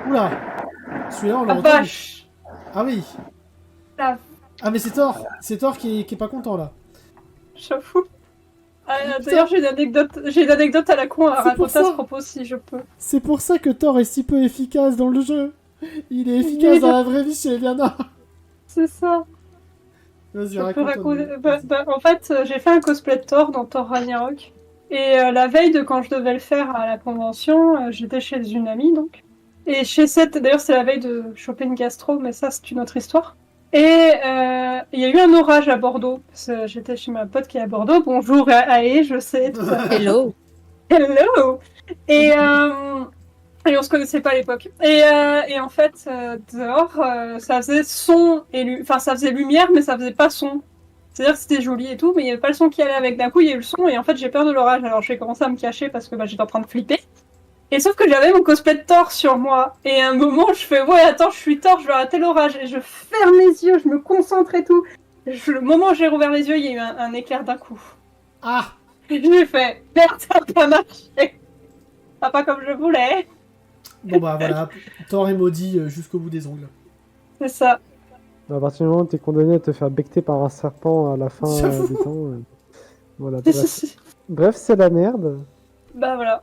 Oula. Celui-là, on l'a Ah entendu. vache. Ah oui. La Ah, mais c'est Thor. C'est Thor qui est pas content, là. j'avoue. Putain. D'ailleurs, j'ai une anecdote à la con à C'est pour raconter à ce ça. propos si je peux. C'est pour ça que Thor est si peu efficace dans le jeu. Il est efficace Oui, dans la vraie vie chez Eliana. c'est ça. Vas-y, Je peux raconte-toi. raconter. En fait, j'ai fait un cosplay de Thor dans Thor Ragnarok. Et la veille de quand je devais le faire à la convention, j'étais chez une amie donc. Et chez cette, d'ailleurs, c'est la veille de choper une gastro, mais ça, c'est une autre histoire. Et il y a eu un orage à Bordeaux. Parce que j'étais chez ma pote qui est à Bordeaux. Bonjour, Aé, je sais, tout à fait. Hello. Hello! Et, et on se connaissait pas à l'époque. Et en fait, dehors, ça faisait son et enfin ça faisait lumière, mais ça faisait pas son. C'est-à-dire que c'était joli et tout, mais il y avait pas le son qui allait avec. D'un coup, il y a eu le son et en fait, j'ai peur de l'orage. Alors j'ai commencé à me cacher parce que j'étais en train de flipper. Et sauf que j'avais mon cosplay de Thor sur moi. Et à un moment, je fais ouais, attends, je suis Thor, je vais arrêter l'orage. Et je ferme les yeux, je me concentre et tout. Le moment où j'ai rouvert les yeux, il y a eu un éclair d'un coup. Ah. Et j'ai fait merde, ça n'a pas marché. Pas comme je voulais. Bon bah voilà, Thor est maudit jusqu'au bout des ongles. C'est ça. À partir du moment où t'es condamné à te faire becter par un serpent à la fin J'avoue. des temps, voilà. Bref, c'est la merde. Bah voilà.